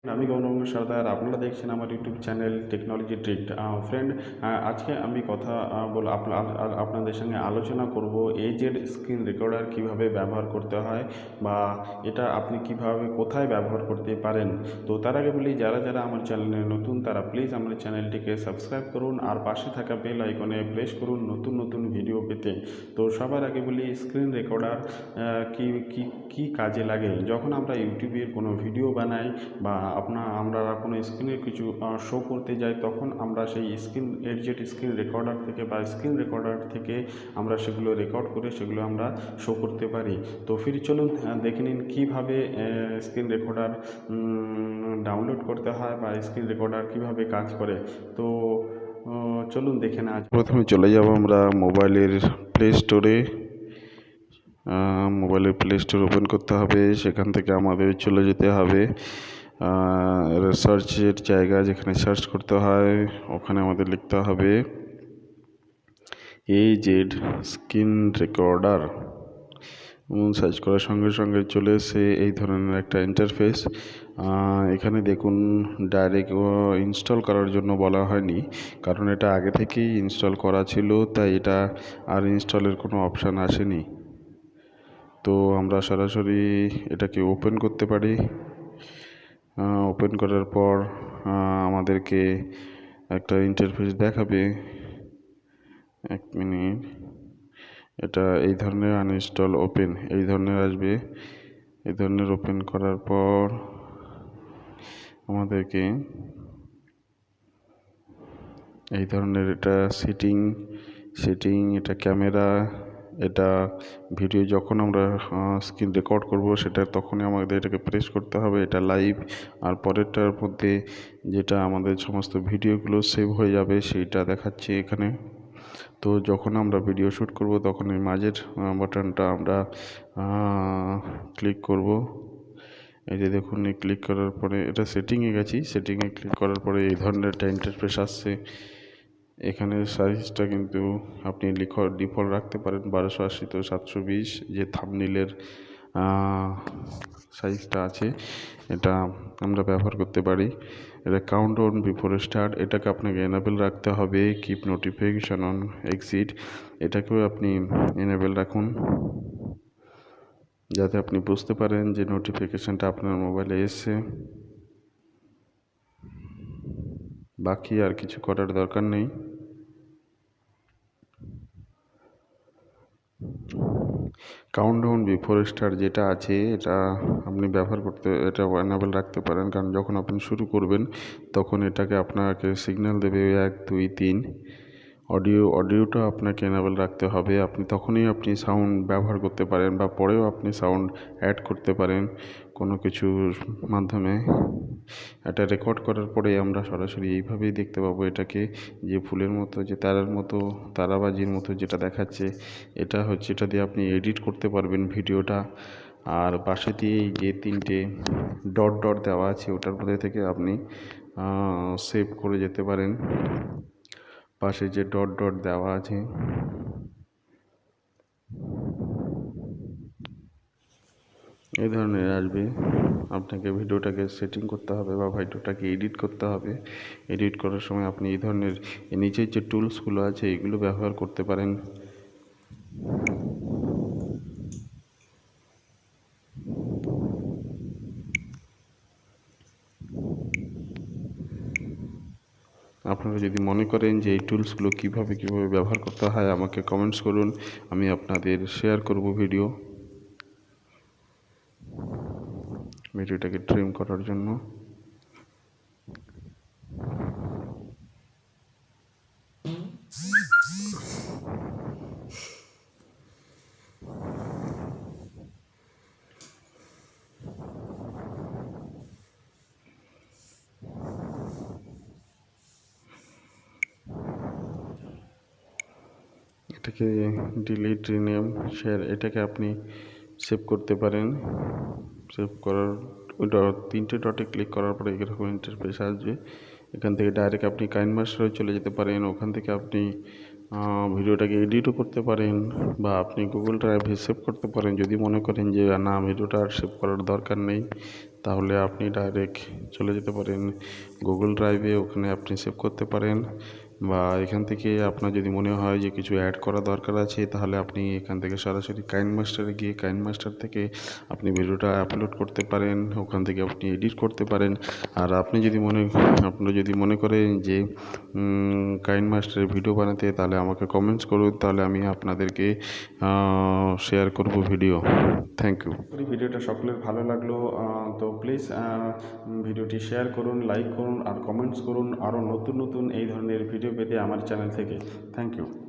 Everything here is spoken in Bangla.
আমি গৌরং সর্দার, আপনারা দেখছেন আমার ইউটিউব চ্যানেল টেকনোলজি ট্রিকড। ফ্রেন্ড, আজকে আমি কথা আপনাদের সঙ্গে আলোচনা করব এজেড স্ক্রিন রেকর্ডার কিভাবে ব্যবহার করতে হয় বা এটা আপনি কিভাবে কোথায় ব্যবহার করতে পারেন। তো তার আগে বলি, যারা যারা আমার চ্যানেলে নতুন তারা প্লিজ আমার চ্যানেলটিকে সাবস্ক্রাইব করুন আর পাশে থাকা বেল আইকনে প্রেস করুন নতুন নতুন ভিডিও পেতে। তো সবার আগে বলি, স্ক্রিন রেকর্ডার কি কি কি কাজে লাগে। যখন আমরা ইউটিউবের কোনো ভিডিও বানাই বা আমরা কোনো স্ক্রিনের কিছু শো করতে যাই, তখন আমরা সেই স্ক্রিন রেকর্ডার থেকে বা স্ক্রিন রেকর্ডার থেকে আমরা সেগুলো রেকর্ড করে সেগুলো আমরা শো করতে পারি। তো ফির চলুন দেখে নিন কীভাবে স্ক্রিন রেকর্ডার ডাউনলোড করতে হয় বা স্ক্রিন রেকর্ডার কিভাবে কাজ করে। তো চলুন দেখে নেওয়া যাক। প্রথমে চলে যাব আমরা মোবাইলের প্লে স্টোরে। মোবাইলের প্লে স্টোর ওপেন করতে হবে, সেখান থেকে আমাদের চলে যেতে হবে সার্চের জায়গা, যেখানে সার্চ করতে হয় ওখানে আমাদের লিখতে হবে এজেড স্ক্রিন রেকর্ডার। সার্চ করার সঙ্গে সঙ্গে চলে এসে এই ধরনের একটা ইন্টারফেস। এখানে দেখুন, ডাইরেক্ট ইনস্টল করার জন্য বলা হয়নি, কারণ এটা আগে থেকেই ইনস্টল করা ছিল, তাই এটা আর ইনস্টলের কোনো অপশান আসেনি। তো আমরা সরাসরি এটাকে ওপেন করতে পারি। ওপেন করার পর আমাদেরকে একটা ইন্টারফেস দেখাবে। এক মিনিট, এটা এই ধরনের আনইনস্টল ওপেন এই ধরনের আসবে। এই ধরনের ওপেন করার পর আমাদেরকে এই ধরনের এটা সেটিং এটা ক্যামেরা, এটা ভিডিও যখন আমরা স্ক্রিন রেকর্ড করব সেটা তখনই আমাদের এটাকে প্রেস করতে হবে, এটা লাইভ। আর পরেরটার মধ্যে যেটা আমাদের সমস্ত ভিডিওগুলো সেভ হয়ে যাবে সেইটা দেখাচ্ছে এখানে। তো যখন আমরা ভিডিও শ্যুট করব তখন এই মাঝের বাটনটা আমরা ক্লিক করব। এই যে দেখুন, এই ক্লিক করার পরে এটা সেটিংয়ে গেছি, সেটিংয়ে ক্লিক করার পরে এই ধরনের একটা ইন্টারফেস আসছে। এখানে সাইজটা কিন্তু আপনি ডিফল্ট রাখতে পারেন 1280 তো 720, যে থাম্বনেইলের সাইজটা আছে এটা আমরা ব্যবহার করতে পারি। এটা কাউন্টডাউন বিফোর স্টার্ট, এটাকে আপনাকে এনেবেল রাখতে হবে। কিপ নোটিফিকেশন অন এক্সিট, এটাকেও আপনি এনেবেল রাখুন, যাতে আপনি বুঝতে পারেন যে নোটিফিকেশানটা আপনার মোবাইলে এসছে। বাকি আর কিছু করার দরকার নেই। কাউন্টডাউন বিফোর স্টার্ট যেটা আছে এটা আপনি এটা এনেবেল রাখতে পারেন, কারণ যখন আপনি শুরু করবেন তখন এটাকে আপনাকে সিগন্যাল দেবে 1 2 3। অডিওটা আপনাকে এনেবেল রাখতে হবে, তখনই আপনি সাউন্ড ব্যবহার করতে পারেন বা পরেও আপনি সাউন্ড অ্যাড করতে পারেন কোনো কিছুর মাধ্যমে। এটা রেকর্ড করার পরে আমরা সরাসরি এইভাবেই দেখতে পাবো এটাকে, যে ফুলের মতো, যে তারার মতো, তারাবাজির মতো যেটা দেখাচ্ছে, এটা দিয়ে আপনি এডিট করতে পারবেন ভিডিওটা। আর পাশে দিয়ে যে 3টে ডট ডট দেওয়া আছে ওটার মধ্যে থেকে আপনি সেভ করে যেতে পারেন। পাশে যে ডট ডট দেওয়া আছে এই ধরনের আসবে। আপনাকে ভিডিওটাকে সেটিং করতে হবে বা ভিডিওটাকে এডিট করতে হবে। এডিট করার সময় আপনি এই ধরনের নিচের যে টুলসগুলো আছে এগুলো ব্যবহার করতে পারেন। আপনারা যদি মনে করেন যে এই টুলসগুলো কীভাবে ব্যবহার করতে হয়, আমাকে কমেন্টস করুন, আমি আপনাদের শেয়ার করব ভিডিওটাকে ট্রিম করার জন্য। এটাকে ডিলিট, রিনেম, শেয়ার, এটাকে আপনি সেভ করতে পারেন। সেভ করার 3টে ডটে ক্লিক করার পরে এরকম ইন্টারফেস আসবে। এখান থেকে ডাইরেক্ট আপনি কাইন মাস্টারে চলে যেতে পারেন। ওখান থেকে আপনি ভিডিওটাকে এডিটও করতে পারেন বা আপনি গুগল ড্রাইভে সেভ করতে পারেন। যদি মনে করেন যে না, ভিডিওটা আর সেভ করার দরকার নেই, তাহলে আপনি ডাইরেক্ট চলে যেতে পারেন গুগল ড্রাইভে, ওখানে আপনি সেভ করতে পারেন। বা এখান থেকে আপনার যদি মনে হয় যে কিছু অ্যাড করা দরকার আছে, তাহলে আপনি এখান থেকে সরাসরি কাইনমাস্টারে গিয়ে কাইনমাস্টার থেকে আপনি ভিডিওটা আপলোড করতে পারেন, ওখান থেকে আপনি এডিট করতে পারেন। আর আপনারা যদি মনে করেন যে কাইনমাস্টারে ভিডিও বানাতে, তাহলে আমাকে কমেন্টস করুন, তাহলে আমি আপনাদেরকে শেয়ার করব ভিডিও। Thank you. ভিডিওটা সকলের ভালো লাগলো, তো প্লিজ ভিডিওটি শেয়ার করুন, লাইক করুন আর কমেন্টস করুন আরও নতুন নতুন এই ধরনের ভিডিও পেতে আমার চ্যানেল থেকে। Thank you.